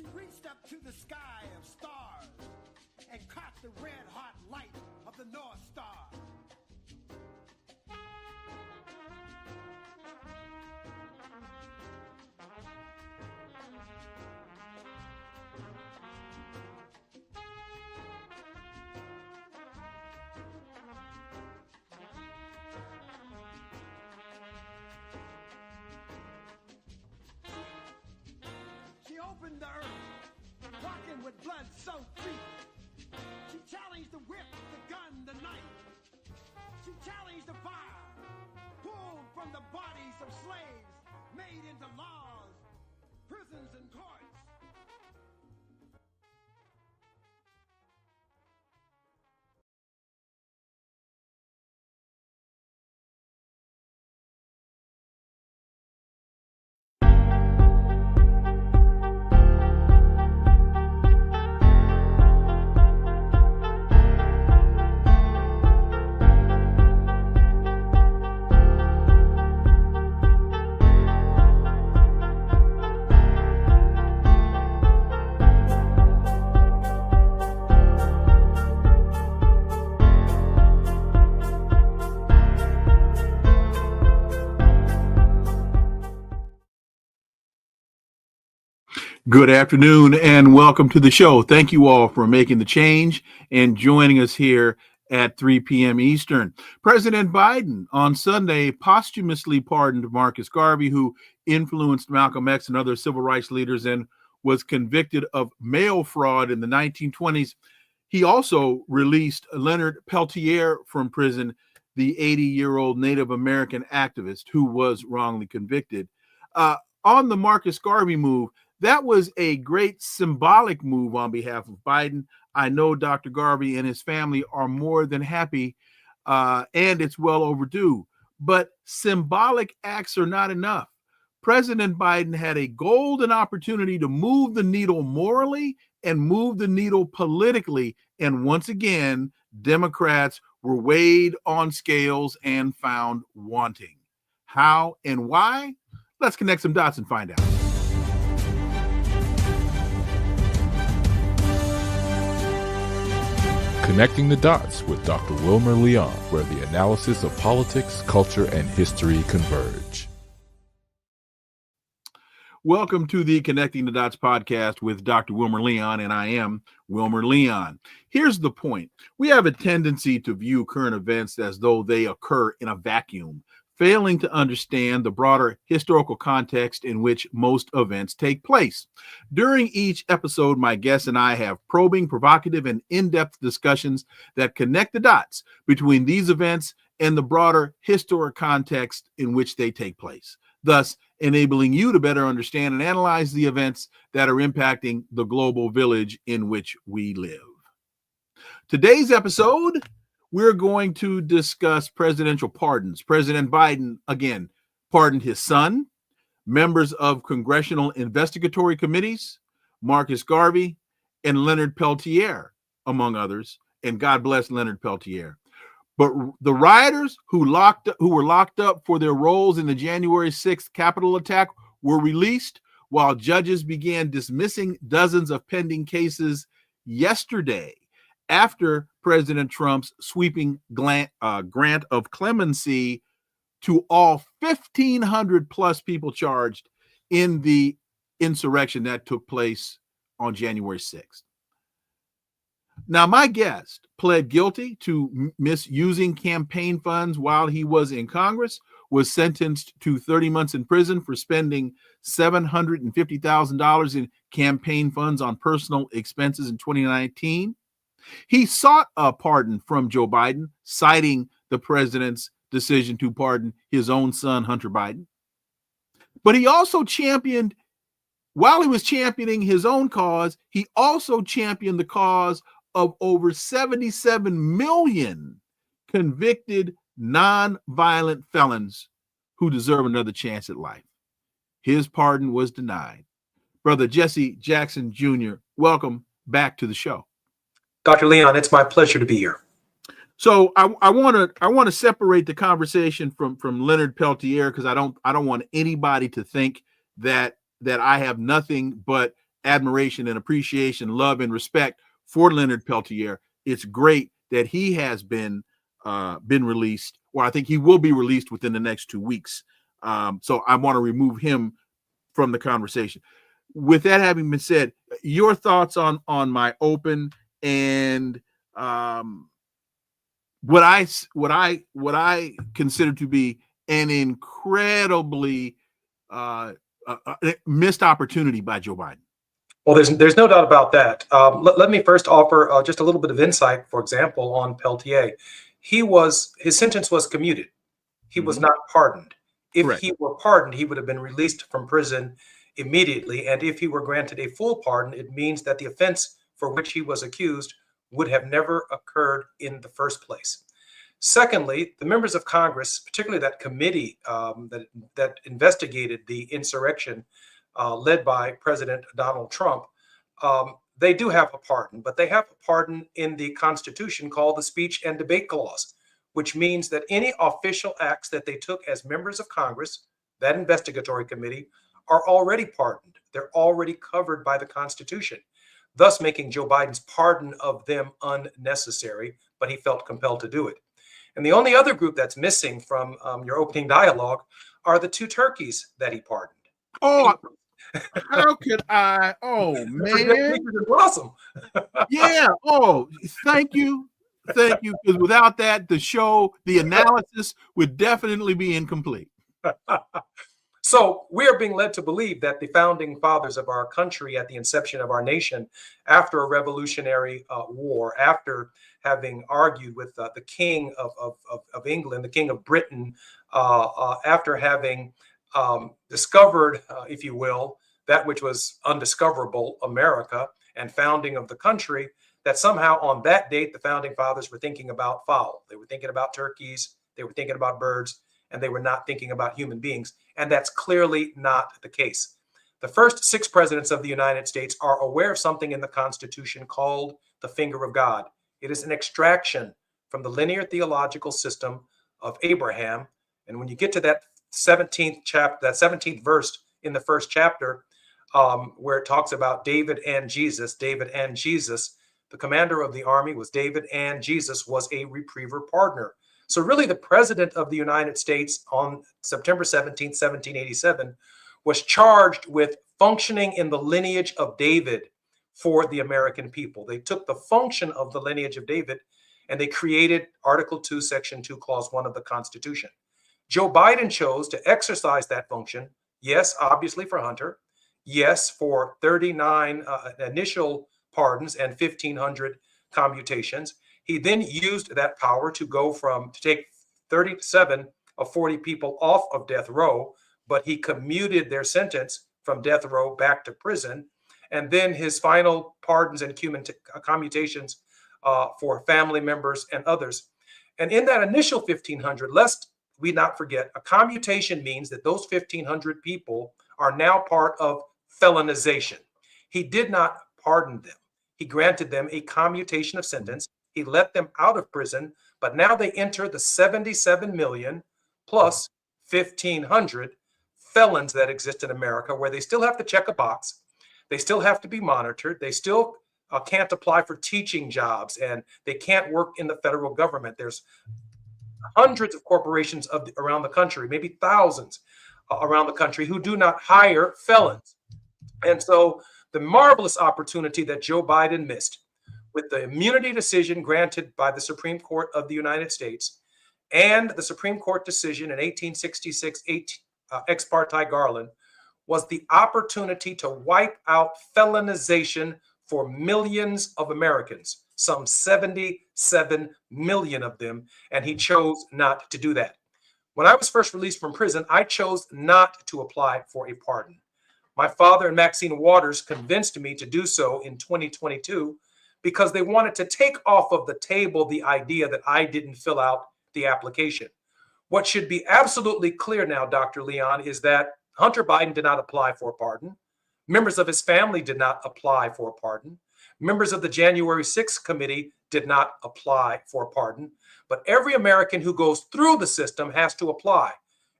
She reached up to the sky of stars and caught the red-hot light of the North Star. She opened the earth, walking with blood-soaked feet. She challenged the whip, the gun, the knife. She challenged the fire, pulled from the bodies of slaves, made into laws, prisons, and courts. Good afternoon and welcome to the show. Thank you all for making the change and joining us here at 3 p.m. Eastern. President Biden on Sunday posthumously pardoned Marcus Garvey, who influenced Malcolm X and other civil rights leaders and was convicted of mail fraud in the 1920s. He also released Leonard Peltier from prison, the 80-year-old Native American activist who was wrongly convicted. On the Marcus Garvey move, that was a great symbolic move on behalf of Biden. I know Dr. Garvey and his family are more than happy, and it's well overdue. But symbolic acts are not enough. President Biden had a golden opportunity to move the needle morally and move the needle politically. And once again, Democrats were weighed on scales and found wanting. How and why? Let's connect some dots and find out. Connecting the Dots with Dr. Wilmer Leon, where the analysis of politics, culture, and history converge. Welcome to the Connecting the Dots podcast with Dr. Wilmer Leon, and I am Wilmer Leon. Here's the point. We have a tendency to view current events as though they occur in a vacuum, failing to understand the broader historical context in which most events take place. During each episode, my guests and I have probing, provocative, and in-depth discussions that connect the dots between these events and the broader historic context in which they take place, thus enabling you to better understand and analyze the events that are impacting the global village in which we live. Today's episode, we're going to discuss presidential pardons. President Biden, again, pardoned his son, members of congressional investigatory committees, Marcus Garvey, and Leonard Peltier, among others. And God bless Leonard Peltier. But the rioters who were locked up for their roles in the January 6th Capitol attack were released, while judges began dismissing dozens of pending cases yesterday, after President Trump's sweeping grant of clemency to all 1,500 plus people charged in the insurrection that took place on January 6th. Now, my guest pled guilty to misusing campaign funds while he was in Congress, was sentenced to 30 months in prison for spending $750,000 in campaign funds on personal expenses in 2019. He sought a pardon from Joe Biden, citing the president's decision to pardon his own son, Hunter Biden. But he also while he was championing his own cause, he also championed the cause of over 77 million convicted non-violent felons who deserve another chance at life. His pardon was denied. Brother Jesse Jackson Jr., welcome back to the show. Dr. Leon, it's my pleasure to be here. So I want to separate the conversation from Leonard Peltier, because I don't want anybody to think that I have nothing but admiration and appreciation, love and respect for Leonard Peltier. It's great that he has been released, or I think he will be released within the next 2 weeks. So I want to remove him from the conversation. With that having been said, your thoughts on my open and what I consider to be an incredibly missed opportunity by Joe Biden. Well, there's no doubt about that. Let me first offer just a little bit of insight. For example, on Peltier, his sentence was commuted. He was not pardoned. If Correct. he were pardoned, he would have been released from prison immediately. And if he were granted a full pardon, it means that the offense for which he was accused would have never occurred in the first place. Secondly, the members of Congress, particularly that committee that investigated the insurrection led by President Donald Trump, they do have a pardon, but they have a pardon in the Constitution called the Speech and Debate Clause, which means that any official acts that they took as members of Congress, that investigatory committee, are already pardoned. They're already covered by the Constitution, thus making Joe Biden's pardon of them unnecessary, but he felt compelled to do it. And the only other group that's missing from your opening dialogue are the 2 turkeys that he pardoned. Oh, how could I? Oh, man. Awesome. Yeah. Oh, thank you. Thank you. Because without that, the analysis would definitely be incomplete. So we are being led to believe that the founding fathers of our country at the inception of our nation, after a revolutionary war, after having argued with the king of England, the king of Britain, after having discovered, if you will, that which was undiscoverable, America, and founding of the country, that somehow on that date, the founding fathers were thinking about fowl. They were thinking about turkeys, they were thinking about birds, and they were not thinking about human beings. And that's clearly not the case. The first 6 presidents of the United States are aware of something in the Constitution called the finger of God. It is an extraction from the linear theological system of Abraham. And when you get to that 17th chapter, that 17th verse in the first chapter, where it talks about David and Jesus, the commander of the army was David, and Jesus was a repriever partner. So really, the president of the United States on September 17th, 1787, was charged with functioning in the lineage of David for the American people. They took the function of the lineage of David and they created Article 2, Section 2, Clause 1 of the Constitution. Joe Biden chose to exercise that function, yes, obviously for Hunter, yes, for 39 initial pardons and 1,500 commutations. He then used that power to take 37 of 40 people off of death row, but he commuted their sentence from death row back to prison. And then his final pardons and commutations for family members and others. And in that initial 1,500, lest we not forget, a commutation means that those 1,500 people are now part of felonization. He did not pardon them. He granted them a commutation of sentence. He let them out of prison, but now they enter the 77 million plus 1,500 felons that exist in America, where they still have to check a box. They still have to be monitored. They still can't apply for teaching jobs, and they can't work in the federal government. There's hundreds of corporations around the country, maybe thousands around the country, who do not hire felons. And so the marvelous opportunity that Joe Biden missed with the immunity decision granted by the Supreme Court of the United States and the Supreme Court decision in 1866, ex parte Garland, was the opportunity to wipe out felonization for millions of Americans, some 77 million of them, and he chose not to do that. When I was first released from prison, I chose not to apply for a pardon. My father and Maxine Waters convinced me to do so in 2022 because they wanted to take off of the table the idea that I didn't fill out the application. What should be absolutely clear now, Dr. Leon, is that Hunter Biden did not apply for a pardon. Members of his family did not apply for a pardon. Members of the January 6th committee did not apply for a pardon. But every American who goes through the system has to apply.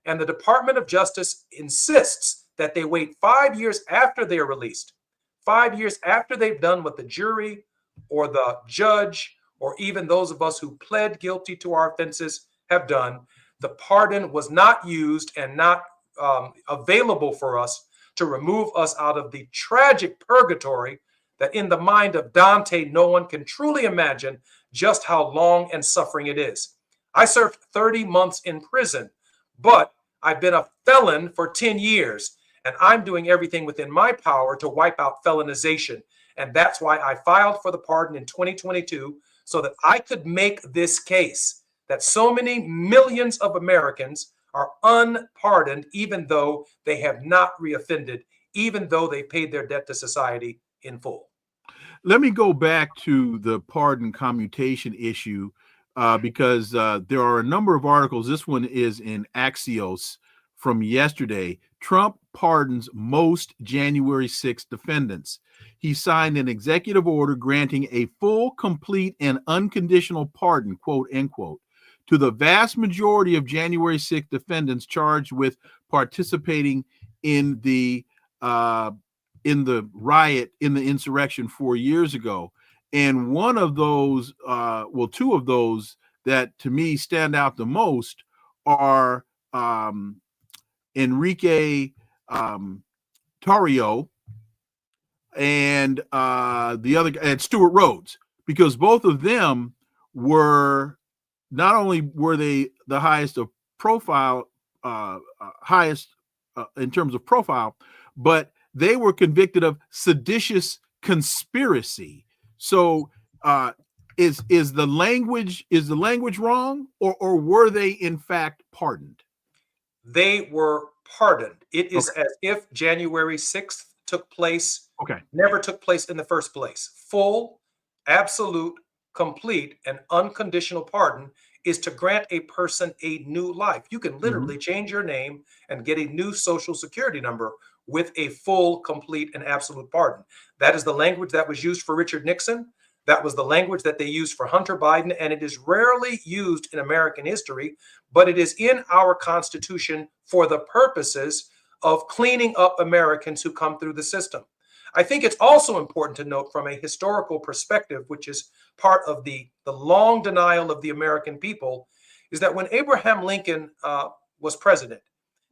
And the Department of Justice insists that they wait 5 years after they are released, 5 years after they've done what the jury or the judge or even those of us who pled guilty to our offenses have done, the pardon was not used and not available for us to remove us out of the tragic purgatory that in the mind of Dante, no one can truly imagine just how long and suffering it is. I served 30 months in prison, but I've been a felon for 10 years, and I'm doing everything within my power to wipe out felonization. And that's why I filed for the pardon in 2022, so that I could make this case that so many millions of Americans are unpardoned, even though they have not reoffended, even though they paid their debt to society in full. Let me go back to the pardon commutation issue because there are a number of articles. This one is in Axios from yesterday. Trump pardons most January 6th defendants. He signed an executive order granting a full, complete, and unconditional pardon, quote, end quote, to the vast majority of January 6th defendants charged with participating in the riot, in the insurrection 4 years ago. And one of those, two of those that to me stand out the most are Enrique Tarrio and the other, and Stuart Rhodes, because both of them were, not only were they the highest of profile, in terms of profile, but they were convicted of seditious conspiracy. So is the language wrong, or were they in fact pardoned? They were pardoned. It is as if January 6th took place, never took place in the first place. Full, absolute, complete, and unconditional pardon is to grant a person a new life. You can literally change your name and get a new social security number with a full, complete, and absolute pardon. That is the language that was used for Richard Nixon. That was the language that they used for Hunter Biden, and it is rarely used in American history, but it is in our Constitution for the purposes of cleaning up Americans who come through the system. I think it's also important to note from a historical perspective, which is part of the long denial of the American people, is that when Abraham Lincoln was president,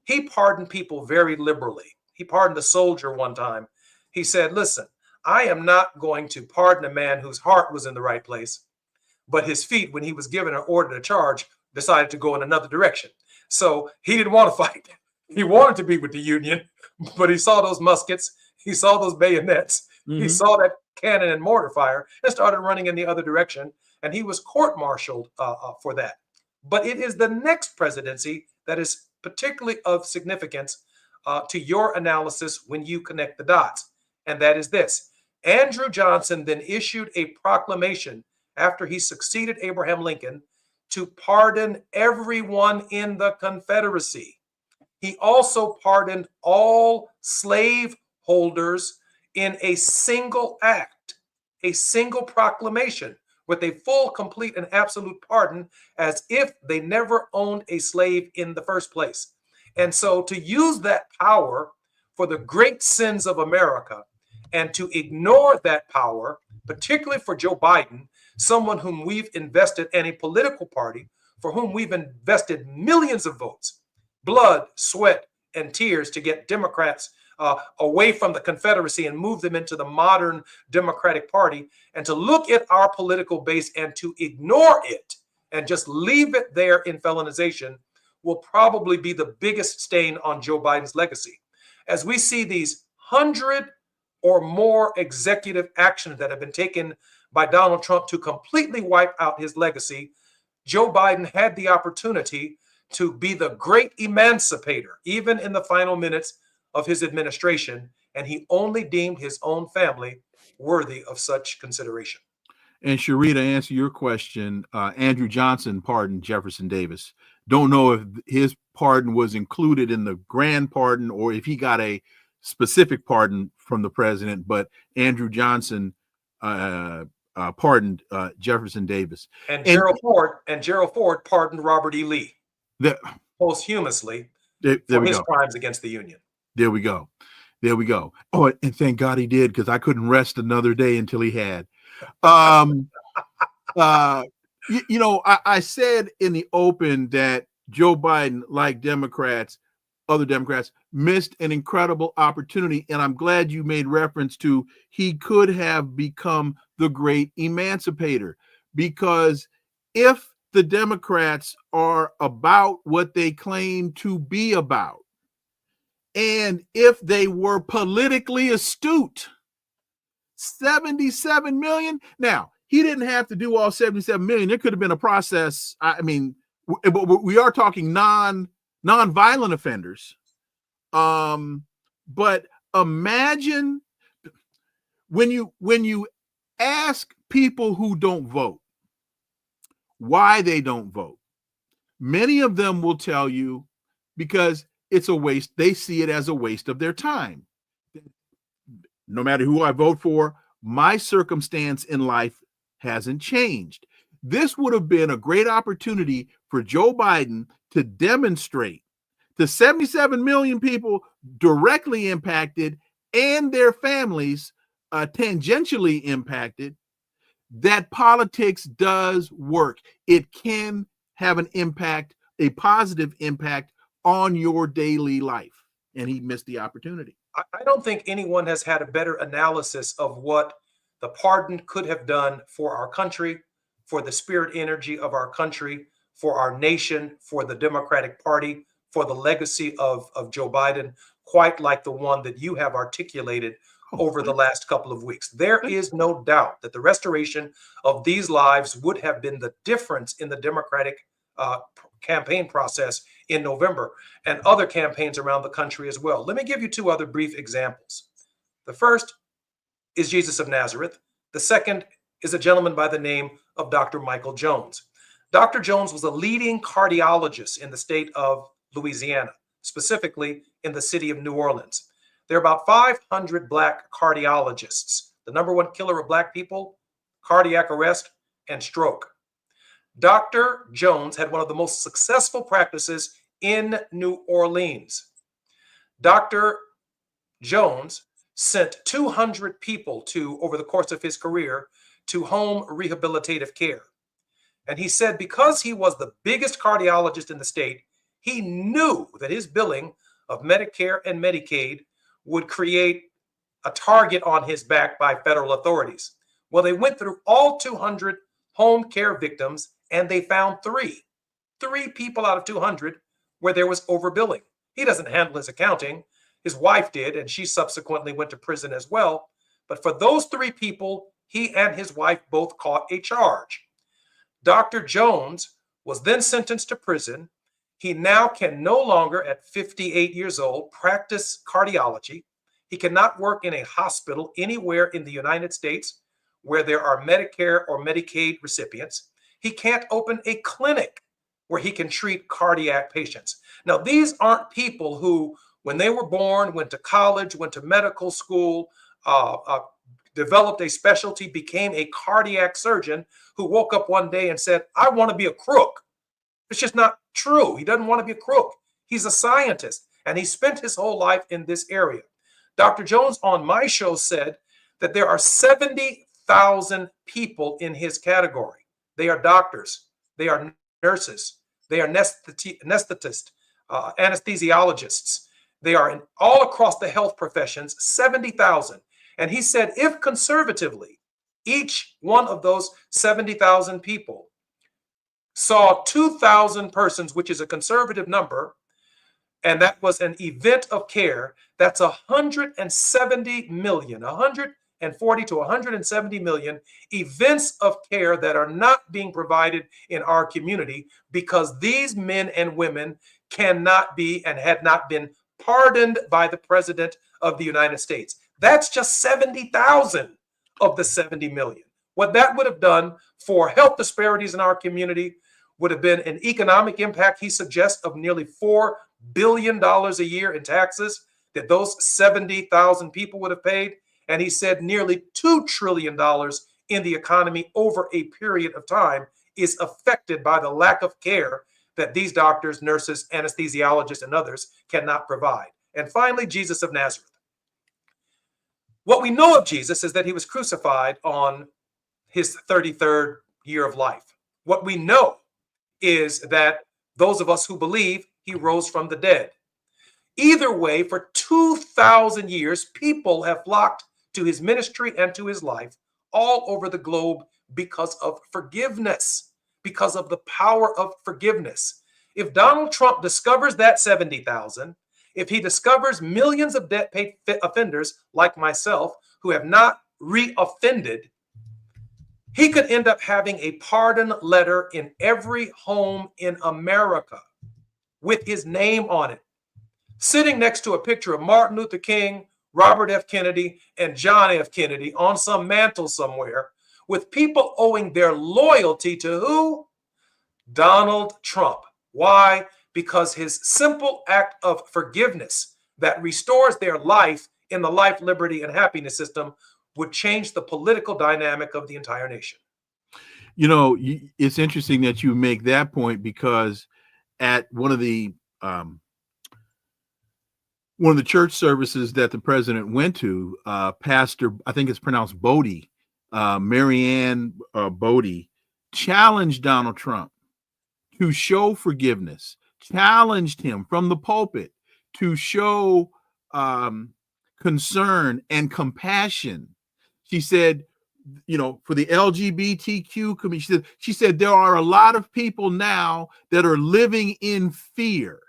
he pardoned people very liberally. He pardoned a soldier one time. He said, listen, I am not going to pardon a man whose heart was in the right place, but his feet, when he was given an order to charge, decided to go in another direction. So he didn't want to fight. He wanted to be with the Union, but he saw those muskets, he saw those bayonets, he saw that cannon and mortar fire, and started running in the other direction. And he was court-martialed for that. But it is the next presidency that is particularly of significance to your analysis when you connect the dots. And that is this. Andrew Johnson then issued a proclamation after he succeeded Abraham Lincoln to pardon everyone in the Confederacy. He also pardoned all slave holders in a single act, a single proclamation with a full, complete, and absolute pardon, as if they never owned a slave in the first place. And so to use that power for the great sins of America and to ignore that power, particularly for Joe Biden, someone whom we've invested in a political party for whom we've invested millions of votes, blood, sweat, and tears to get Democrats away from the Confederacy and move them into the modern Democratic Party, and to look at our political base and to ignore it and just leave it there in felonization will probably be the biggest stain on Joe Biden's legacy. As we see these 100 or more executive actions that have been taken by Donald Trump to completely wipe out his legacy, Joe Biden had the opportunity to be the great emancipator, even in the final minutes of his administration, and he only deemed his own family worthy of such consideration. And Sharita, to answer your question, Andrew Johnson pardoned Jefferson Davis. Don't know if his pardon was included in the grand pardon or if he got a specific pardon from the president, but Andrew Johnson pardoned Jefferson Davis. And Gerald Ford pardoned Robert E. Lee posthumously for his crimes against the Union. There we go. There we go. Oh, and thank God he did, because I couldn't rest another day until he had. Um, I said in the open that Joe Biden, like other Democrats, missed an incredible opportunity. And I'm glad you made reference to he could have become the great emancipator, because if the Democrats are about what they claim to be about, and if they were politically astute, 77 million. Now, he didn't have to do all 77 million. There could have been a process. I mean, we are talking non-violent offenders. But imagine when you ask people who don't vote why they don't vote, many of them will tell you because it's a waste. They see it as a waste of their time. No matter who I vote for, my circumstance in life hasn't changed. This would have been a great opportunity for Joe Biden to demonstrate to 77 million people directly impacted and their families tangentially impacted that politics does work. It can have an impact, a positive impact on your daily life. And he missed the opportunity. I don't think anyone has had a better analysis of what the pardon could have done for our country, for the spirit energy of our country, for our nation, for the Democratic Party, for the legacy of Joe Biden, quite like the one that you have articulated over the last couple of weeks. There is no doubt that the restoration of these lives would have been the difference in the Democratic campaign process in November and other campaigns around the country as well. Let me give you two other brief examples. The first is Jesus of Nazareth. The second is a gentleman by the name of Dr. Michael Jones. Dr. Jones was a leading cardiologist in the state of Louisiana, specifically in the city of New Orleans. There are about 500 Black cardiologists. The number one killer of Black people, cardiac arrest and stroke. Dr. Jones had one of the most successful practices in New Orleans. Dr. Jones sent 200 people over the course of his career, to home rehabilitative care. And he said because he was the biggest cardiologist in the state, he knew that his billing of Medicare and Medicaid would create a target on his back by federal authorities. Well, they went through all 200 home care victims and they found three people out of 200 where there was overbilling. He doesn't handle his accounting. His wife did, and she subsequently went to prison as well. But for those three people, he and his wife both caught a charge. Dr. Jones was then sentenced to prison. He now can no longer, at 58 years old, practice cardiology. He cannot work in a hospital anywhere in the United States where there are Medicare or Medicaid recipients. He can't open a clinic where he can treat cardiac patients. Now, these aren't people who, when they were born, went to college, went to medical school, developed a specialty, became a cardiac surgeon who woke up one day and said, I want to be a crook. It's just not true. He doesn't want to be a crook. He's a scientist, and he spent his whole life in this area. Dr. Jones on my show said that there are 70,000 people in his category. They are doctors. They are nurses. They are anesthetists, anesthesiologists. They are all across the health professions, 70,000. And he said, if conservatively, each one of those 70,000 people saw 2,000 persons, which is a conservative number, and that was an event of care, that's 170 million, 140 to 170 million events of care that are not being provided in our community because these men and women cannot be and had not been pardoned by the President of the United States. That's just 70,000 of the 70 million. What that would have done for health disparities in our community would have been an economic impact, he suggests, of nearly $4 billion a year in taxes that those 70,000 people would have paid. And he said nearly $2 trillion in the economy over a period of time is affected by the lack of care that these doctors, nurses, anesthesiologists, and others cannot provide. And finally, Jesus of Nazareth. What we know of Jesus is that he was crucified on his 33rd year of life. What we know is that those of us who believe he rose from the dead. Either way, for 2,000 years, people have flocked to his ministry and to his life all over the globe because of forgiveness, because of the power of forgiveness. If Donald Trump discovers that 70,000, if he discovers millions of debt-paid offenders like myself who have not re-offended, he could end up having a pardon letter in every home in America with his name on it, sitting next to a picture of Martin Luther King, Robert F. Kennedy, and John F. Kennedy on some mantle somewhere, with people owing their loyalty to who? Donald Trump. Why? Because his simple act of forgiveness that restores their life in the life, liberty, and happiness system would change the political dynamic of the entire nation. You know, it's interesting that you make that point, because at one of the church services that the president went to, Pastor, I think it's pronounced Bodie, Marianne Bodie, challenged Donald Trump to show forgiveness, challenged him from the pulpit to show concern and compassion. She said, you know, for the LGBTQ community, she said there are a lot of people now that are living in fear.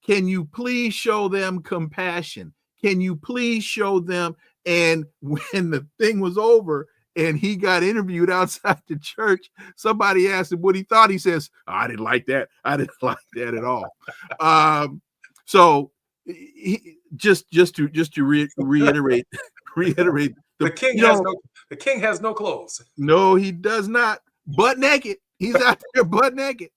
Can you please show them compassion? Can you please show them? And when the thing was over and he got interviewed outside the church, somebody asked him what he thought. He says, oh, I didn't like that. I didn't like that at all. So just to reiterate, the king has no clothes. No, he does not. Butt naked. He's out there butt naked.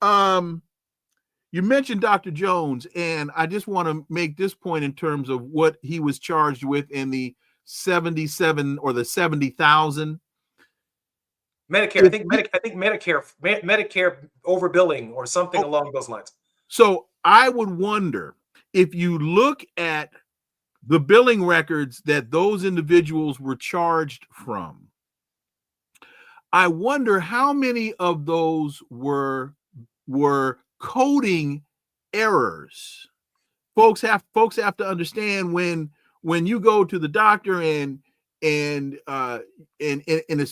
You mentioned Dr. Jones, and I just want to make this point in terms of what he was charged with in the 77 or the 70,000. Medicare. I think Medicare overbilling or something along those lines. So I would wonder, if you look at the billing records that those individuals were charged from, I wonder how many of those were coding errors. Folks have to understand, when you go to the doctor and it's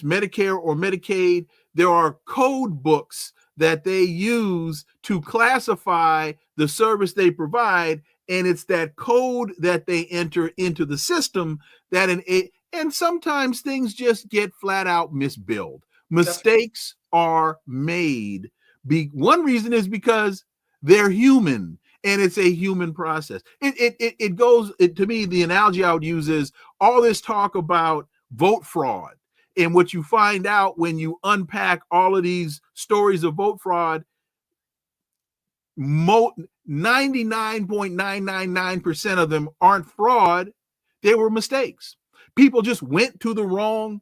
Medicare or Medicaid, there are code books that they use to classify the service they provide, and it's that code that they enter into the system that and sometimes things just get flat out misbilled. Mistakes are made. One reason is because they're human, and it's a human process. It goes to me, the analogy I would use is all this talk about vote fraud. And what you find out when you unpack all of these stories of vote fraud, 99.999% of them aren't fraud. They were mistakes. People just went to the wrong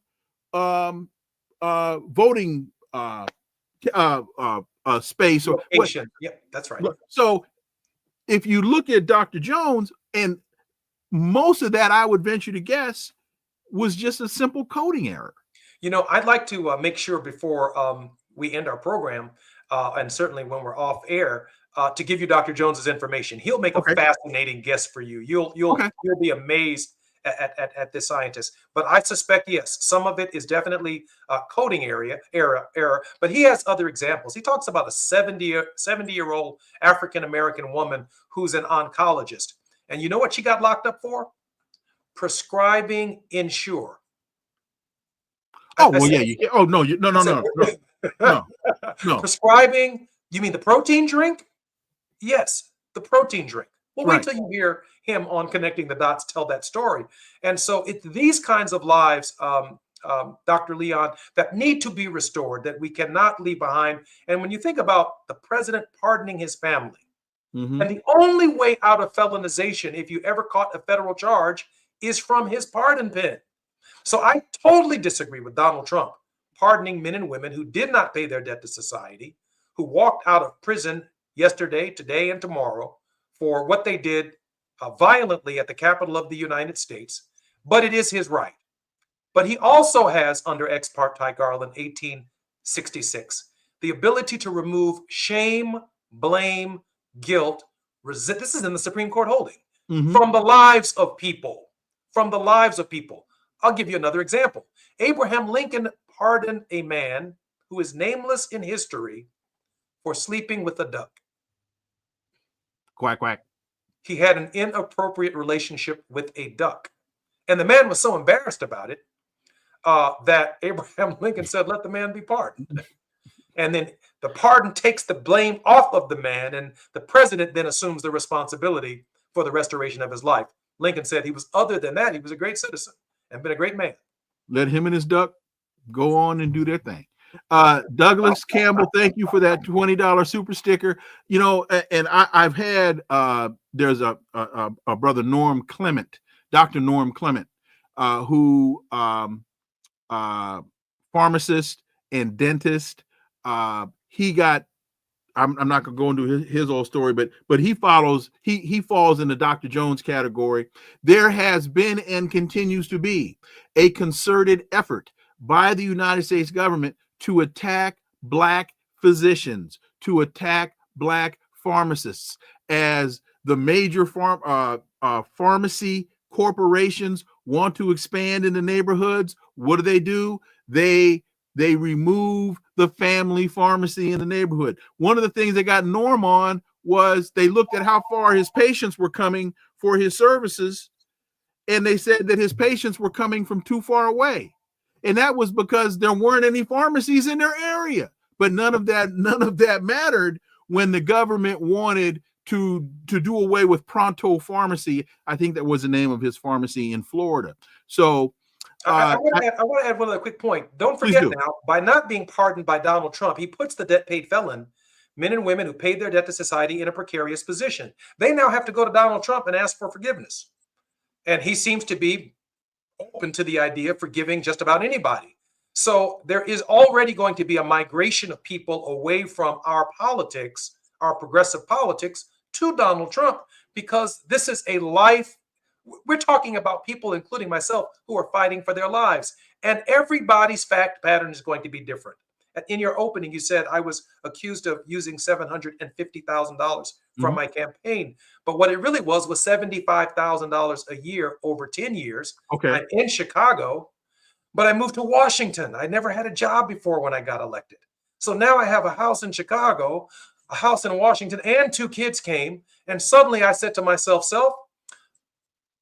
voting space or location. Yeah, that's right. So if you look at Dr. Jones, and most of that, I would venture to guess, was just a simple coding error. You know, I'd like to make sure before we end our program, and certainly when we're off air, to give you Dr. Jones's information. He'll make a fascinating guest for you. You'll be amazed at this scientist. But I suspect, yes, some of it is definitely coding error. But he has other examples. He talks about a 70-year-old African-American woman who's an oncologist. And you know what she got locked up for? Prescribing Ensure. Oh, well, yeah. No. Prescribing, you mean the protein drink? Yes, the protein drink. Well, wait till you hear him on Connecting the Dots tell that story. And so it's these kinds of lives, Dr. Leon, that need to be restored, that we cannot leave behind. And when you think about the president pardoning his family, and the only way out of felonization, if you ever caught a federal charge, is from his pardon pen. So I totally disagree with Donald Trump pardoning men and women who did not pay their debt to society, who walked out of prison yesterday, today, and tomorrow for what they did violently at the Capitol of the United States. but it is his right. But he also has, under Ex parte Garland 1866, the ability to remove shame, blame, guilt, this is in the Supreme Court holding, from the lives of people, from the lives of people. I'll give you another example. Abraham Lincoln pardoned a man who is nameless in history for sleeping with a duck. Quack, quack. He had an inappropriate relationship with a duck. And the man was so embarrassed about it that Abraham Lincoln said, let the man be pardoned. And then the pardon takes the blame off of the man, and the president then assumes the responsibility for the restoration of his life. Lincoln said he was, other than that, he was a great citizen and been a great man. Let him and his duck go on and do their thing. Douglas Campbell, thank you for that $20 super sticker. You know, and I've had there's a brother Norm Clement, Dr. Norm Clement, who pharmacist and dentist. He got, I'm not gonna go into his whole story, but he falls in the Dr. Jones category. There has been and continues to be a concerted effort by the United States government to attack Black physicians, to attack Black pharmacists, as the major pharmacy corporations want to expand in the neighborhoods. What do? They remove the family pharmacy in the neighborhood. One of the things they got Norm on was they looked at how far his patients were coming for his services, and they said that his patients were coming from too far away. And that was because there weren't any pharmacies in their area. But none of that mattered when the government wanted to do away with Pronto Pharmacy. I think that was the name of his pharmacy in Florida. So I want to add one other quick point. Don't forget now, by not being pardoned by Donald Trump, he puts the debt-paid felon, men and women who paid their debt to society, in a precarious position. They now have to go to Donald Trump and ask for forgiveness. And he seems to be open to the idea of forgiving just about anybody. So there is already going to be a migration of people away from our politics, our progressive politics, to Donald Trump, because this is a life. We're talking about people, including myself, who are fighting for their lives. And everybody's fact pattern is going to be different. In your opening, you said I was accused of using $750,000 from my campaign. But what it really was $75,000 a year over 10 years. Okay. I'm in Chicago, but I moved to Washington. I never had a job before when I got elected. So now I have a house in Chicago, a house in Washington, and 2 kids came. And suddenly I said to myself,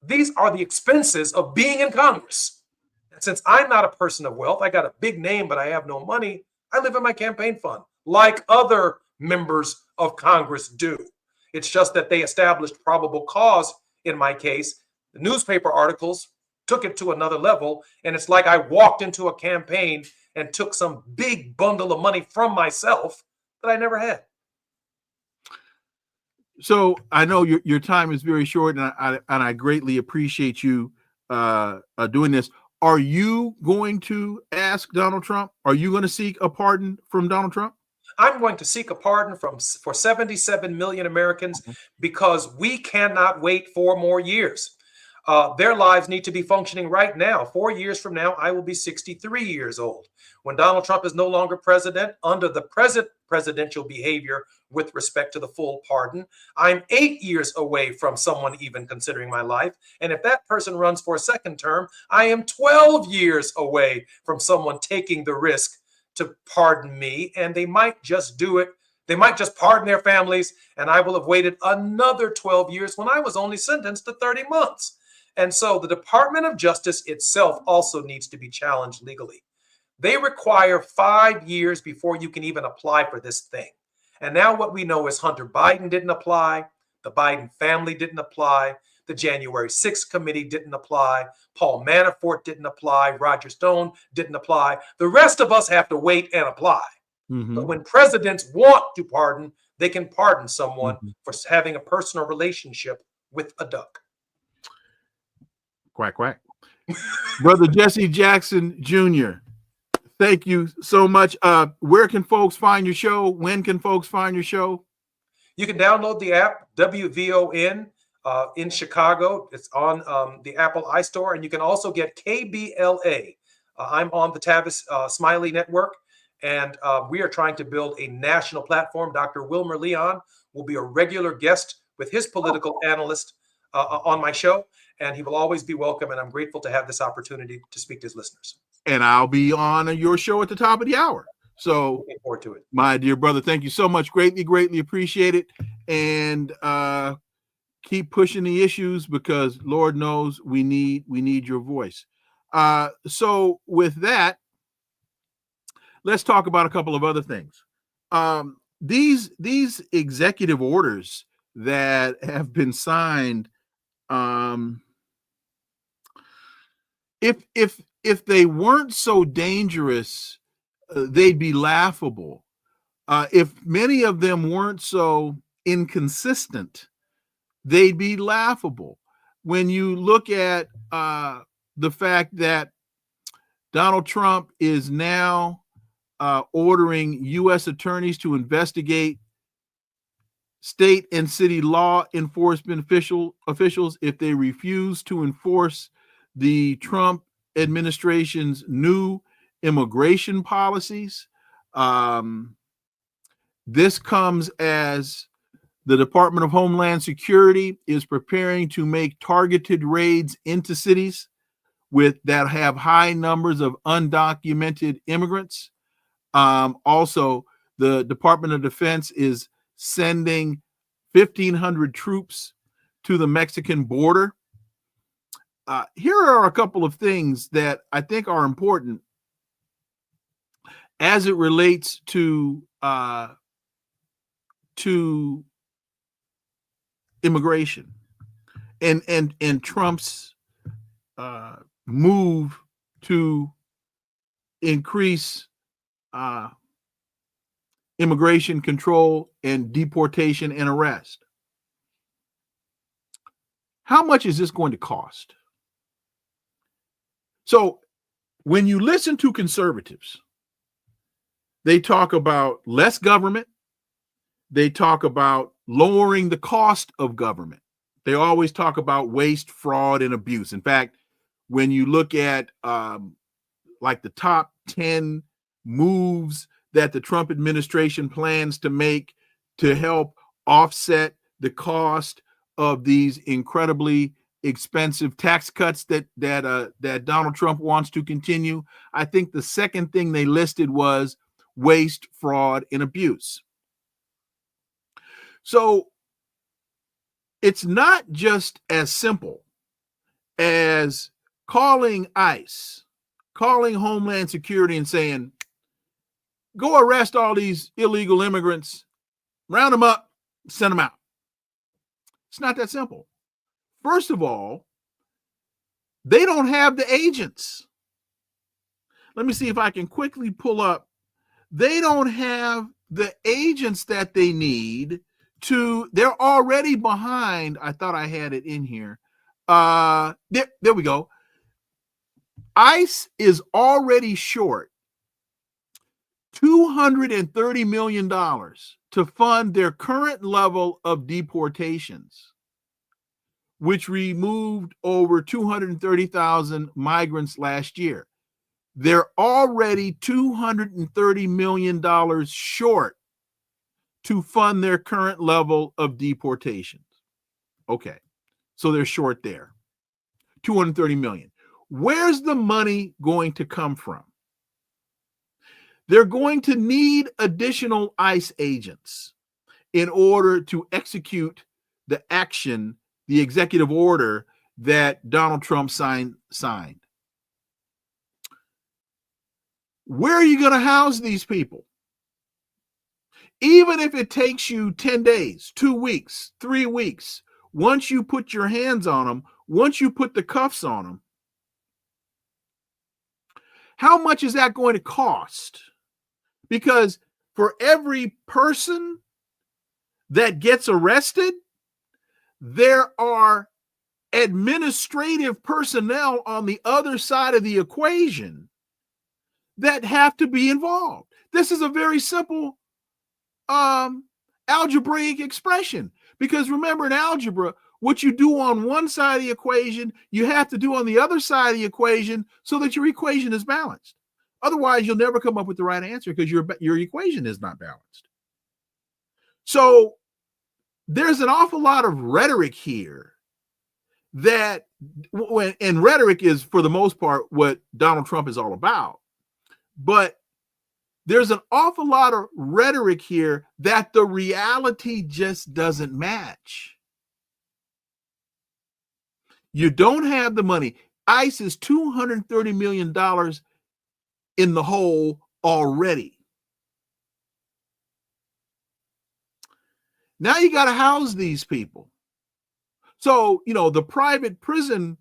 these are the expenses of being in Congress. And since I'm not a person of wealth, I got a big name, but I have no money. I live in my campaign fund, like other members of Congress do. It's just that they established probable cause in my case. The newspaper articles took it to another level. And it's like I walked into a campaign and took some big bundle of money from myself that I never had. So I know your time is very short, and I greatly appreciate you doing this. Are you going to ask Donald Trump? Are you going to seek a pardon from Donald Trump? I'm going to seek a pardon for 77 million Americans, because we cannot wait 4 more years. Their lives need to be functioning right now. 4 years from now, I will be 63 years old. When Donald Trump is no longer president, under the present presidential behavior with respect to the full pardon, I'm 8 years away from someone even considering my life. And if that person runs for a second term, I am 12 years away from someone taking the risk to pardon me. And they might just do it. They might just pardon their families. And I will have waited another 12 years when I was only sentenced to 30 months. And so the Department of Justice itself also needs to be challenged legally. They require 5 years before you can even apply for this thing. And now what we know is Hunter Biden didn't apply. The Biden family didn't apply. The January 6th committee didn't apply. Paul Manafort didn't apply. Roger Stone didn't apply. The rest of us have to wait and apply. But when presidents want to pardon, they can pardon someone for having a personal relationship with a duck. Quack, quack. Brother Jesse Jackson Jr., thank you so much. Where can folks find your show? When can folks find your show? You can download the app, WVON. in Chicago. It's on the Apple iStore, and you can also get KBLA. I'm on the Tavis Smiley Network, and we are trying to build a national platform. Dr. Wilmer Leon will be a regular guest with his political analyst on my show, and he will always be welcome, and I'm grateful to have this opportunity to speak to his listeners. And I'll be on your show at the top of the hour. So looking forward to it. My dear brother, thank you so much. Greatly appreciate it. And keep pushing the issues, because Lord knows we need your voice. So with that, let's talk about a couple of other things. These executive orders that have been signed, if they weren't so dangerous, they'd be laughable. If many of them weren't so inconsistent, they'd be laughable. When you look at the fact that Donald Trump is now ordering U.S. attorneys to investigate state and city law enforcement officials if they refuse to enforce the Trump administration's new immigration policies. This comes as the Department of Homeland Security is preparing to make targeted raids into cities that have high numbers of undocumented immigrants. Also, the Department of Defense is sending 1,500 troops to the Mexican border. Here are a couple of things that I think are important as it relates to immigration and Trump's move to increase immigration control and deportation and arrest. How much is this going to cost? So when you listen to conservatives, they talk about less government. They talk about lowering the cost of government. They always talk about waste, fraud, and abuse. In fact, when you look at like the top 10 moves that the Trump administration plans to make to help offset the cost of these incredibly expensive tax cuts that Donald Trump wants to continue, I think the second thing they listed was waste, fraud, and abuse. So it's not just as simple as calling ICE, calling Homeland Security and saying, go arrest all these illegal immigrants, round them up, send them out. It's not that simple. First of all, they don't have the agents. Let me see if I can quickly pull up. They don't have the agents that they need to, they're already behind. I thought I had it in here. There we go. ICE is already short $230 million to fund their current level of deportations, which removed over 230,000 migrants last year. They're already $230 million short to fund their current level of deportations. Okay, so they're short there. 230 million. Where's the money going to come from? They're going to need additional ICE agents in order to execute the action, the executive order that Donald Trump signed. Where are you going to house these people? Even if it takes you 10 days, 2 weeks, 3 weeks, once you put your hands on them, once you put the cuffs on them, how much is that going to cost? Because for every person that gets arrested, there are administrative personnel on the other side of the equation that have to be involved. This is a very simple algebraic expression, because remember, in algebra, what you do on one side of the equation, you have to do on the other side of the equation so that your equation is balanced. Otherwise, you'll never come up with the right answer because your equation is not balanced. So there's an awful lot of rhetoric here and rhetoric is, for the most part, what Donald Trump is all about. But there's an awful lot of rhetoric here that the reality just doesn't match. You don't have the money. ICE is $230 million in the hole already. Now you got to house these people. So, the private prison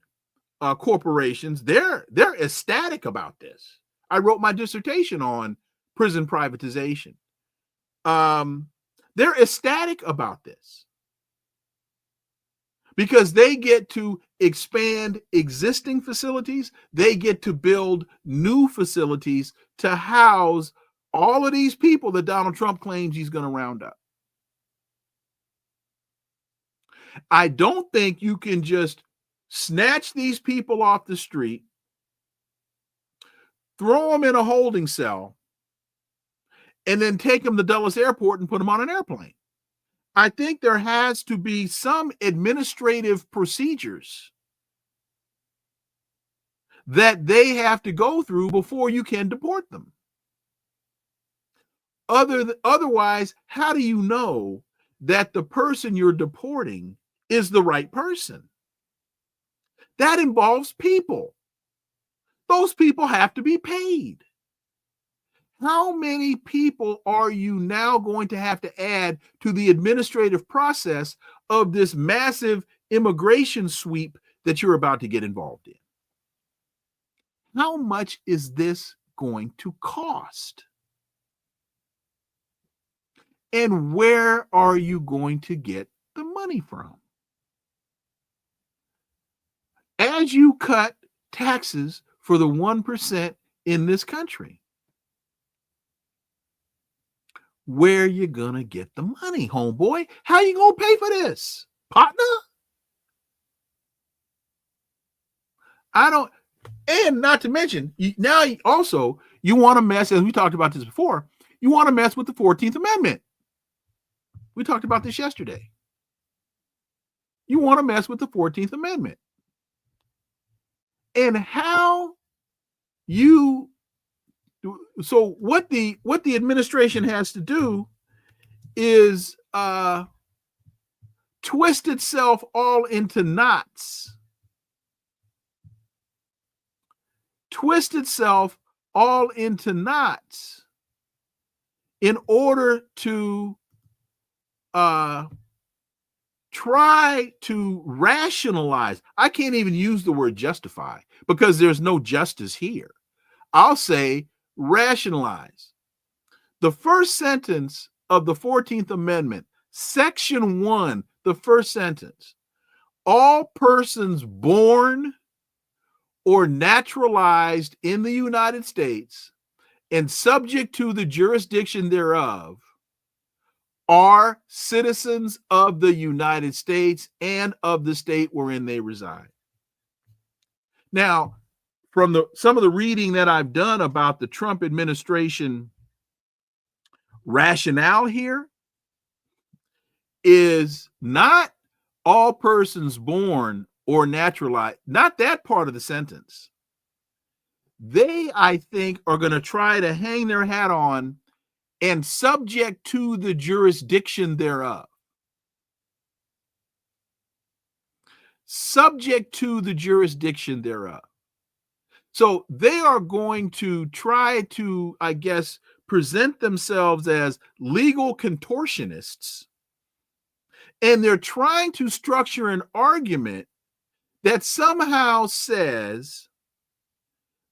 corporations, they're ecstatic about this. I wrote my dissertation on prison privatization. They're ecstatic about this because they get to expand existing facilities. They get to build new facilities to house all of these people that Donald Trump claims he's going to round up. I don't think you can just snatch these people off the street, throw them in a holding cell, and then take them to Dulles Airport and put them on an airplane. I think there has to be some administrative procedures that they have to go through before you can deport them. Otherwise, how do you know that the person you're deporting is the right person? That involves people. Those people have to be paid. How many people are you now going to have to add to the administrative process of this massive immigration sweep that you're about to get involved in? How much is this going to cost? And where are you going to get the money from? As you cut taxes for the 1% in this country, where you gonna get the money, homeboy? How you gonna pay for this, partner? And not to mention, you want to mess, as we talked about this before, you want to mess with the 14th Amendment. We talked about this yesterday. You want to mess with the 14th Amendment. And what the administration has to do is twist itself all into knots. Twist itself all into knots in order to try to rationalize. I can't even use the word justify because there's no justice here. I'll say rationalize. The first sentence of the 14th Amendment, Section 1, the first sentence, all persons born or naturalized in the United States and subject to the jurisdiction thereof are citizens of the United States and of the state wherein they reside. Now, from some of the reading that I've done about the Trump administration rationale here is not all persons born or naturalized, not that part of the sentence. They, I think, are going to try to hang their hat on and subject to the jurisdiction thereof. Subject to the jurisdiction thereof. So they are going to try to, I guess, present themselves as legal contortionists. And they're trying to structure an argument that somehow says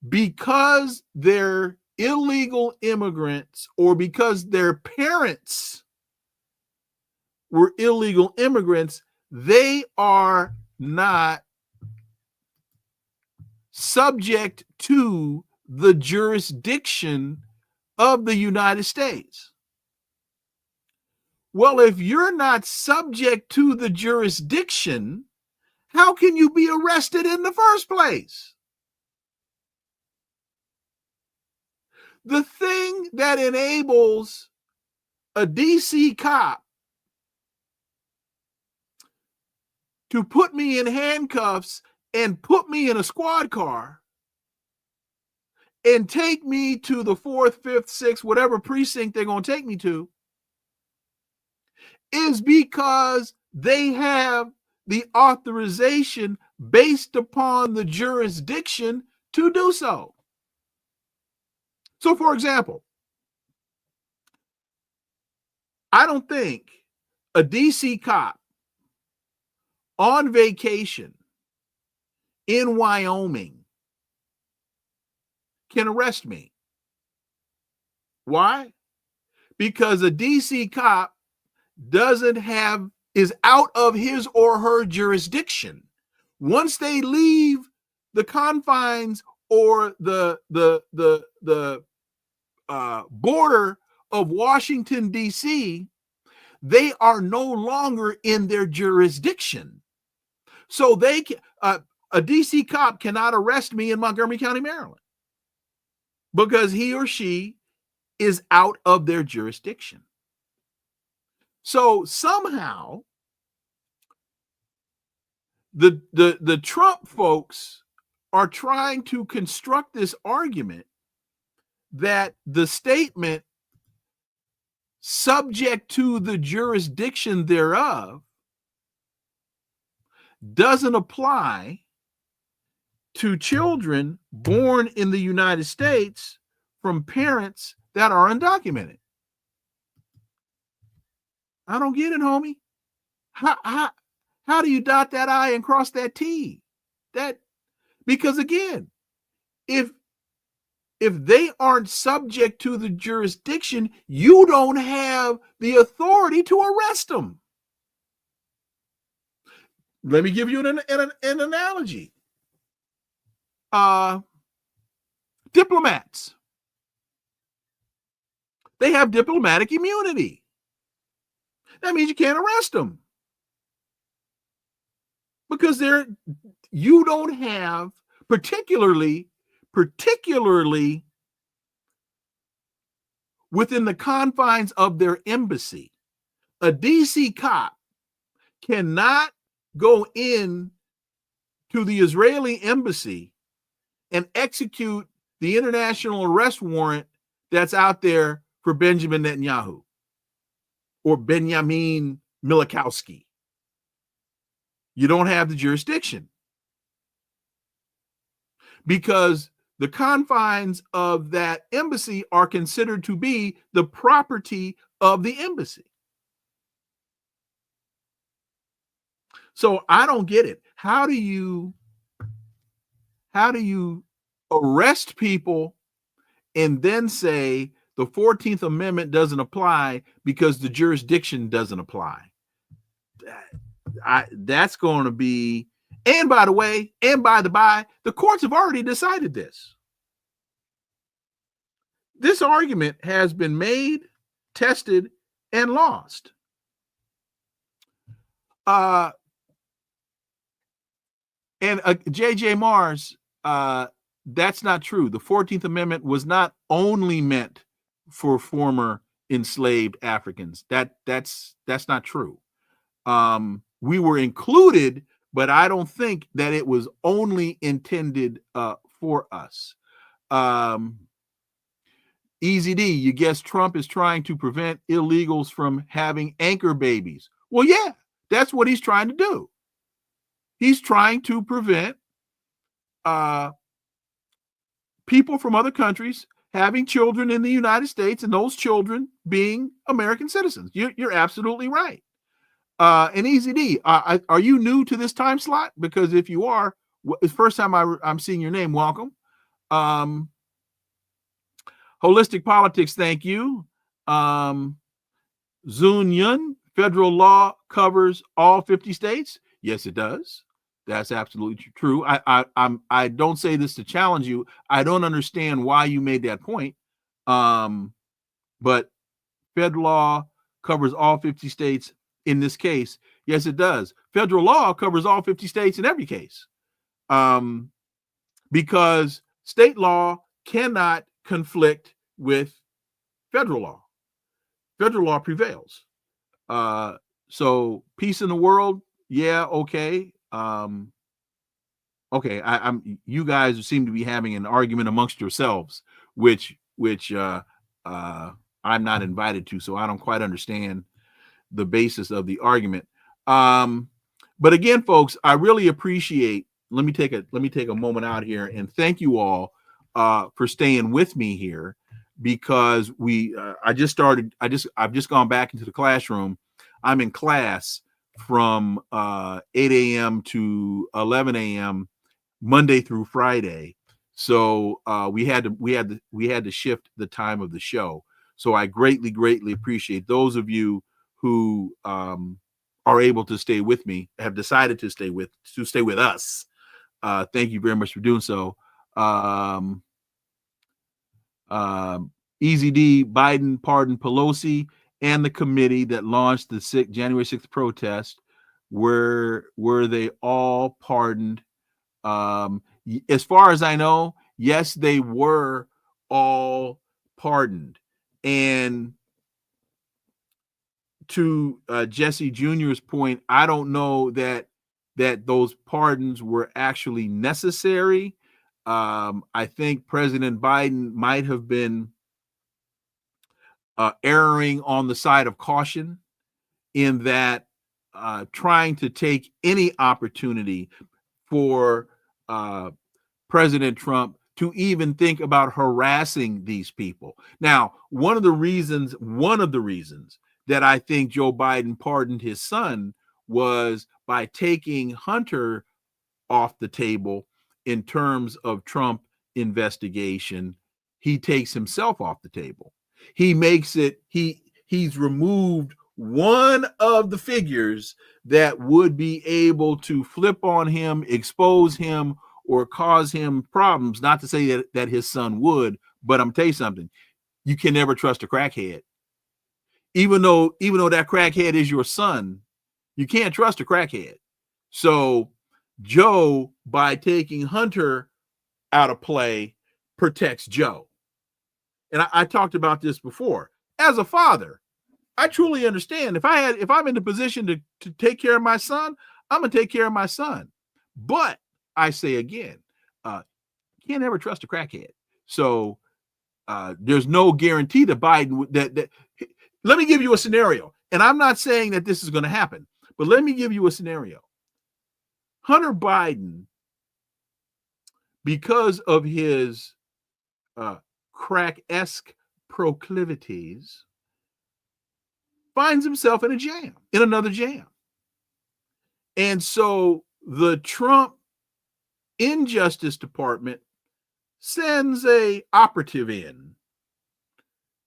because they're illegal immigrants or because their parents were illegal immigrants, they are not subject to the jurisdiction of the United States. Well, if you're not subject to the jurisdiction, how can you be arrested in the first place? The thing that enables a DC cop to put me in handcuffs and put me in a squad car and take me to the 4th, 5th, 6th, whatever precinct they're going to take me to, is because they have the authorization based upon the jurisdiction to do so. So, for example, I don't think a DC cop on vacation in Wyoming can arrest me. Why? Because a DC cop is out of his or her jurisdiction. Once they leave the confines or the border of Washington, D.C., they are no longer in their jurisdiction. So a DC cop cannot arrest me in Montgomery County, Maryland, because he or she is out of their jurisdiction. So somehow the Trump folks are trying to construct this argument that the statement subject to the jurisdiction thereof doesn't apply to children born in the United States from parents that are undocumented. I don't get it, homie. How do you dot that I and cross that T? Because again, if they aren't subject to the jurisdiction, you don't have the authority to arrest them. Let me give you an analogy. Diplomats. They have diplomatic immunity. That means you can't arrest them. Because you don't have, particularly within the confines of their embassy, a DC cop cannot go in to the Israeli embassy and execute the international arrest warrant that's out there for Benjamin Netanyahu or Benjamin Milikowski. You don't have the jurisdiction because the confines of that embassy are considered to be the property of the embassy. So I don't get it. How do you arrest people and then say the 14th Amendment doesn't apply because the jurisdiction doesn't apply? That's going to be, and by the way, and by the by, the courts have already decided this. This argument has been made, tested, and lost. And J.J. Mars, that's not true. The 14th Amendment was not only meant for former enslaved Africans. That's not true. We were included, but I don't think that it was only intended for us. Easy D, you guess Trump is trying to prevent illegals from having anchor babies. Well, yeah, that's what he's trying to do. He's trying to prevent people from other countries having children in the United States and those children being American citizens. You're absolutely right. And Easy D, are you new to this time slot? Because if you are, it's the first time I'm seeing your name. Welcome. Holistic Politics, thank you. Zoon Yun, federal law covers all 50 states. Yes, it does. That's absolutely true. I don't say this to challenge you. I don't understand why you made that point. But fed law covers all 50 states in this case? Yes, it does. Federal law covers all 50 states in every case, because state law cannot conflict with federal law. Federal law prevails. So peace in the world, yeah, okay. Okay, you guys seem to be having an argument amongst yourselves, which I'm not invited to, so I don't quite understand the basis of the argument. But again, folks, I really appreciate. Let me take a moment out here and thank you all for staying with me here, because I've just gone back into the classroom. I'm in class from 8 a.m. to 11 a.m. Monday through Friday. So we had to shift the time of the show. So I greatly appreciate those of you who are able to stay with me, have decided to stay with us. Thank you very much for doing so. Easy D, Biden pardoned Pelosi and the committee that launched the January 6th protest. Were they all pardoned? As far as I know, yes, they were all pardoned. And to Jesse Jr.'s point, I don't know that those pardons were actually necessary. I think President Biden might have been erring on the side of caution in that trying to take any opportunity for President Trump to even think about harassing these people. Now, one of the reasons that I think Joe Biden pardoned his son was by taking Hunter off the table in terms of Trump investigation. He takes himself off the table. He makes it, he's removed one of the figures that would be able to flip on him, expose him, or cause him problems. Not to say that his son would, but I'm telling you something, you can never trust a crackhead. Even though that crackhead is your son, you can't trust a crackhead. So Joe, by taking Hunter out of play, protects Joe. And I talked about this before. As a father, I truly understand. If I'm in the position to take care of my son, I'm gonna take care of my son. But I say again, you can't ever trust a crackhead. So there's no guarantee that Biden that. Let me give you a scenario, and I'm not saying that this is going to happen, but let me give you a scenario. Hunter Biden, because of his crack-esque proclivities, finds himself in another jam. And so the Trump Injustice Department sends a operative in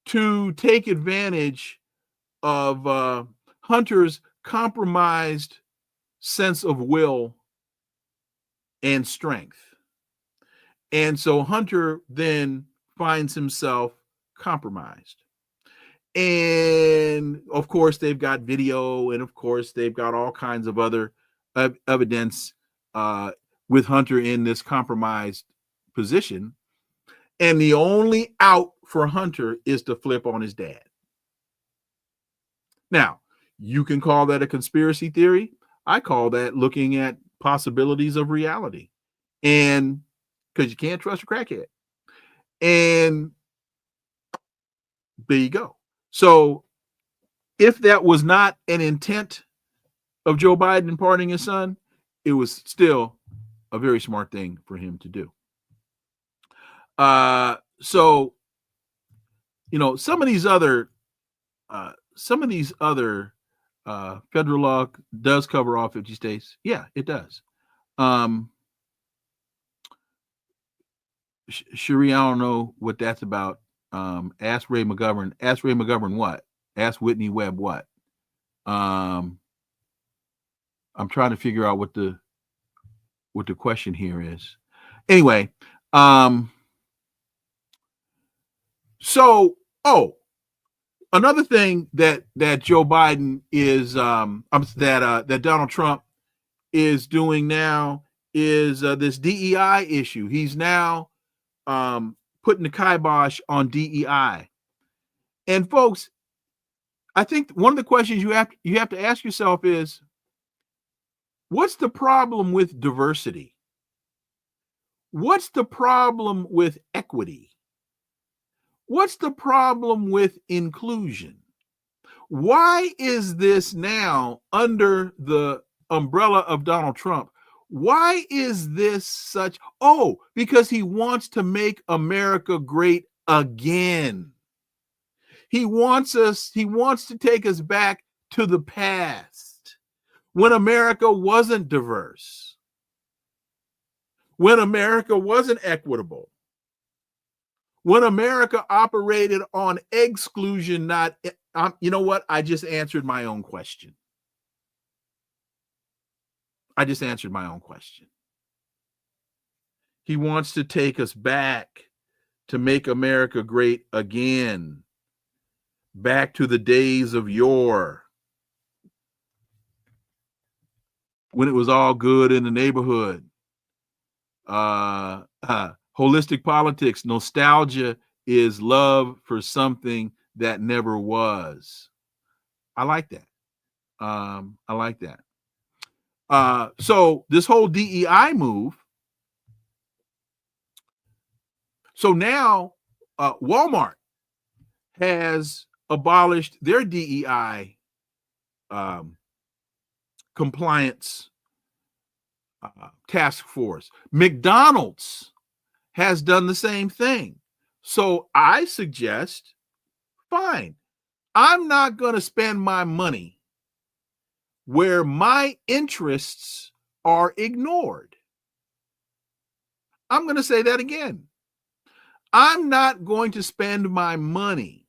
to take advantage of Hunter's compromised sense of will and strength. And so Hunter then finds himself compromised. And of course, they've got video, and of course, they've got all kinds of other evidence with Hunter in this compromised position. And the only out for Hunter is to flip on his dad. Now, you can call that a conspiracy theory. I call that looking at possibilities of reality. And because you can't trust a crackhead. And there you go. So if that was not an intent of Joe Biden in pardoning his son, it was still a very smart thing for him to do. So, you know, some of these other federal law does cover all 50 states. Yeah, it does. Cherie, I don't know what that's about. Ask Ray McGovern. Ask Ray McGovern what? Ask Whitney Webb what? I'm trying to figure out what the question here is. Anyway, so another thing that Joe Biden is that Donald Trump is doing now is this DEI issue. He's now putting the kibosh on DEI. And folks, I think one of the questions you have to ask yourself is, what's the problem with diversity? What's the problem with equity? What's the problem with inclusion? Why is this now under the umbrella of Donald Trump? Why is this such? Oh, because he wants to make America great again. He wants to take us back to the past when America wasn't diverse, when America wasn't equitable, when America operated on exclusion, not, you know what? I just answered my own question. He wants to take us back to make America great again, back to the days of yore, when it was all good in the neighborhood. Holistic politics, nostalgia is love for something that never was. I like that. So this whole DEI move. So now Walmart has abolished their DEI compliance task force. McDonald's has done the same thing. So I suggest, fine, I'm not going to spend my money where my interests are ignored. I'm going to say that again. I'm not going to spend my money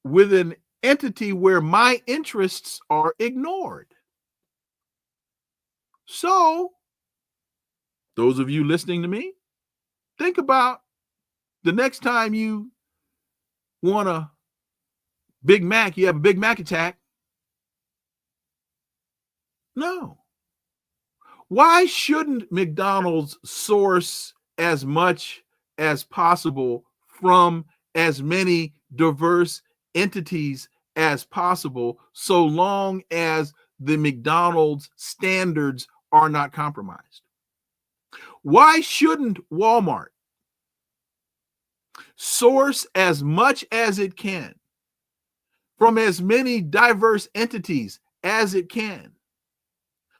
with an entity where my interests are ignored. So, those of you listening to me, think about the next time you want a Big Mac, you have a Big Mac attack. No. Why shouldn't McDonald's source as much as possible from as many diverse entities as possible, so long as the McDonald's standards are not compromised? Why shouldn't Walmart source as much as it can from as many diverse entities as it can,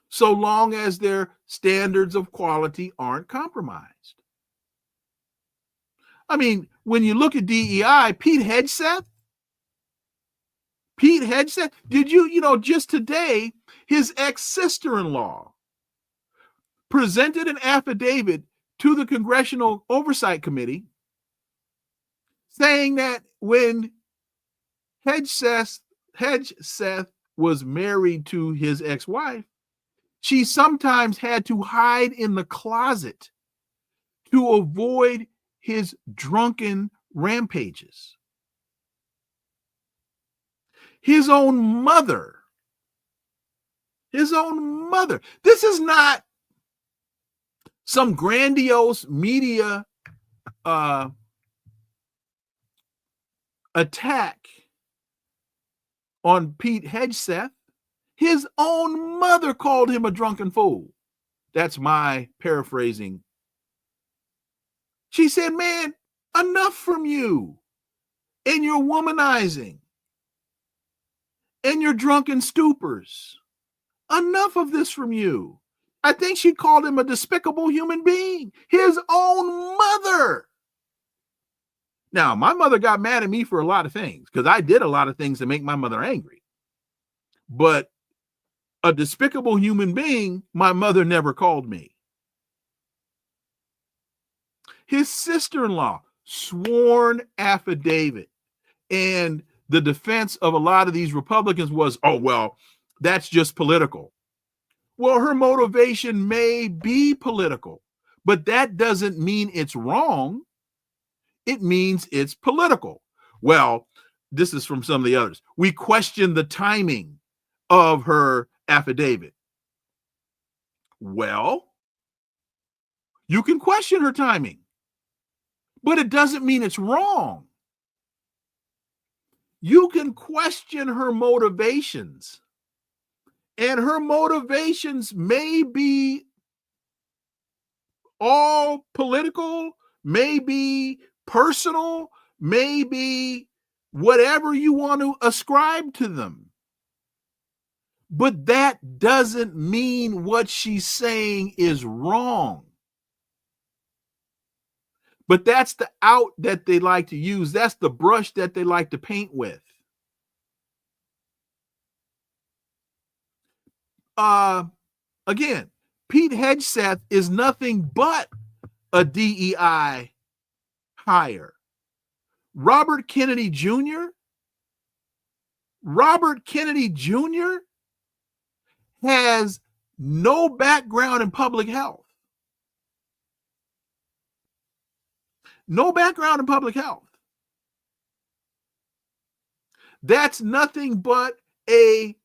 so long as their standards of quality aren't compromised? I mean, when you look at DEI, Pete Hegseth, did you just today, his ex-sister-in-law presented an affidavit to the Congressional Oversight Committee saying that when Hegseth was married to his ex-wife, she sometimes had to hide in the closet to avoid his drunken rampages. His own mother. This is not some grandiose media attack on Pete Hegseth. His own mother called him a drunken fool. That's my paraphrasing. She said, man, enough from you and your womanizing and your drunken stupors. Enough of this from you. I think she called him a despicable human being. His own mother. Now, my mother got mad at me for a lot of things because I did a lot of things to make my mother angry. But a despicable human being, my mother never called me. His sister-in-law, sworn affidavit. And the defense of a lot of these Republicans was, oh, well, that's just political. Well, her motivation may be political, but that doesn't mean it's wrong. it means it's political. Well, this is from some of the others. We question the timing of her affidavit. Well, you can question her timing, but it doesn't mean it's wrong. You can question her motivations, and her motivations may be all political, may be personal, may be whatever you want to ascribe to them. But that doesn't mean what she's saying is wrong. But that's the out that they like to use. That's the brush that they like to paint with. Again, Pete Hegseth is nothing but a DEI hire. Robert Kennedy Jr. has no background in public health. No background in public health. That's nothing but a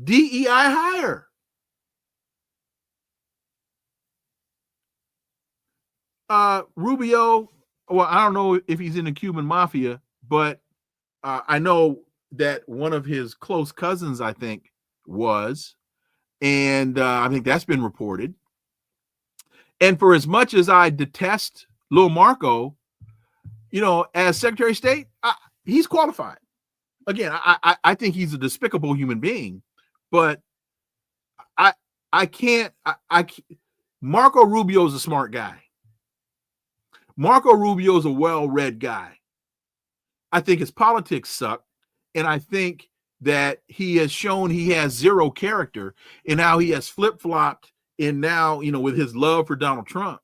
DEI hire. Rubio, well, I don't know if he's in the Cuban mafia, but I know that one of his close cousins, I think, was, and I think that's been reported. And for as much as I detest Lil Marco, as Secretary of State, he's qualified. Again, I think he's a despicable human being, but I can't. Marco Rubio is a smart guy. Marco Rubio is a well-read guy. I think his politics suck, and I think that he has shown he has zero character in how he has flip-flopped in now, with his love for Donald Trump.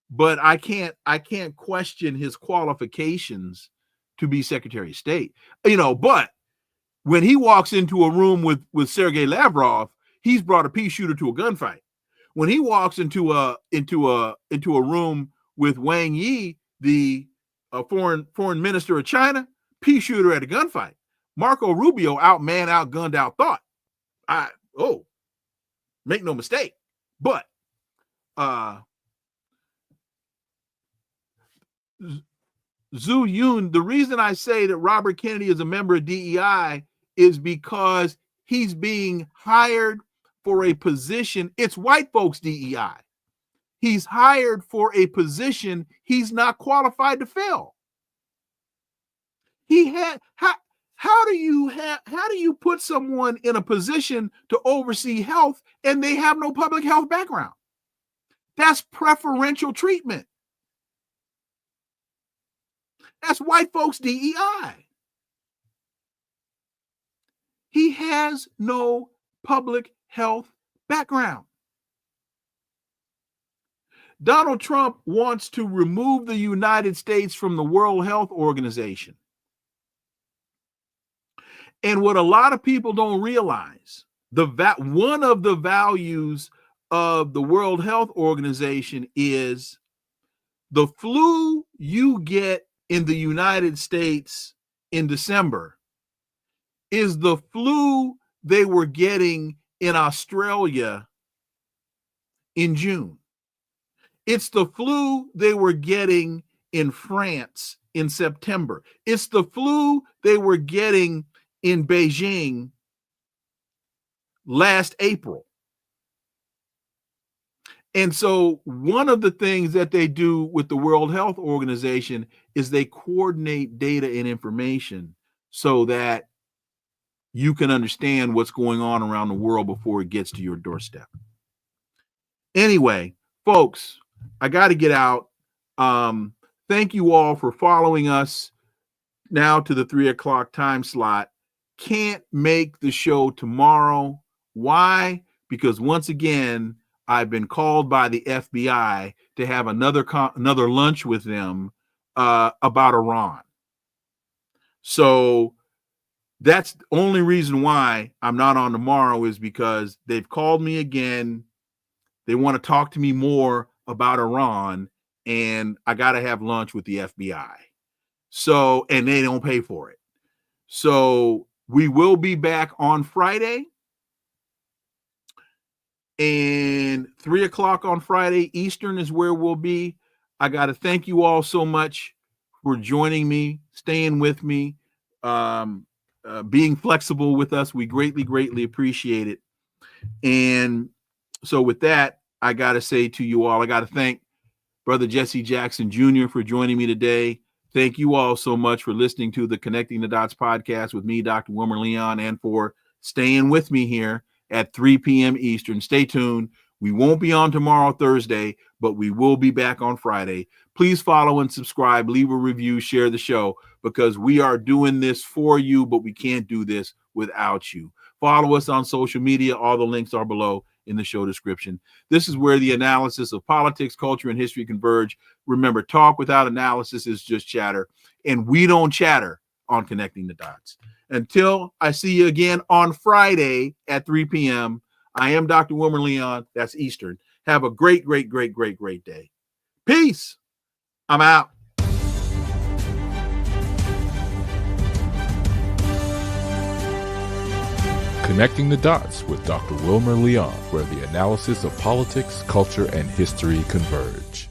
But I can't question his qualifications to be Secretary of State. But when he walks into a room with Sergei Lavrov, he's brought a pea shooter to a gunfight. When he walks into a room with Wang Yi, the foreign minister of China, pea shooter at a gunfight. Marco Rubio outgunned, outthought. Make no mistake. But Zhu Yun, the reason I say that Robert Kennedy is a member of DEI is because he's being hired for a position. It's white folks DEI. He's hired for a position he's not qualified to fill. How do you put someone in a position to oversee health and they have no public health background? That's preferential treatment. That's white folks DEI. He has no public health background. Donald Trump wants to remove the United States from the World Health Organization. And what a lot of people don't realize, one of the values of the World Health Organization is the flu you get in the United States in December is the flu they were getting in Australia in June. It's the flu they were getting in France in September. It's the flu they were getting in Beijing last April. And so one of the things that they do with the World Health Organization is they coordinate data and information so that you can understand what's going on around the world before it gets to your doorstep. Anyway, folks, I got to get out. Thank you all for following us now to the 3:00 time slot. Can't make the show tomorrow. Why? Because once again, I've been called by the FBI to have another lunch with them about Iran. So that's the only reason why I'm not on tomorrow, is because they've called me again. They want to talk to me more about Iran, and I got to have lunch with the FBI. So, and they don't pay for it. So we will be back on Friday, and 3:00 on Friday Eastern is where we'll be. I got to thank you all so much for joining me, staying with me, being flexible with us. We greatly, greatly appreciate it. And so with that, I got to say to you all, I got to thank Brother Jesse Jackson Jr. for joining me today. Thank you all so much for listening to the Connecting the Dots podcast with me, Dr. Wilmer Leon, and for staying with me here at 3 p.m. Eastern. Stay tuned. We won't be on tomorrow, Thursday, but we will be back on Friday. Please follow and subscribe, leave a review, share the show, because we are doing this for you, but we can't do this without you. Follow us on social media. All the links are below in the show description. This is where the analysis of politics, culture, and history converge. Remember, talk without analysis is just chatter, and we don't chatter on Connecting the Dots. Until I see you again on Friday at 3 p.m., I am Dr. Wilmer Leon. That's Eastern. Have a great, great, great, great, great day. Peace. I'm out. Connecting the Dots with Dr. Wilmer Leon, where the analysis of politics, culture, and history converge.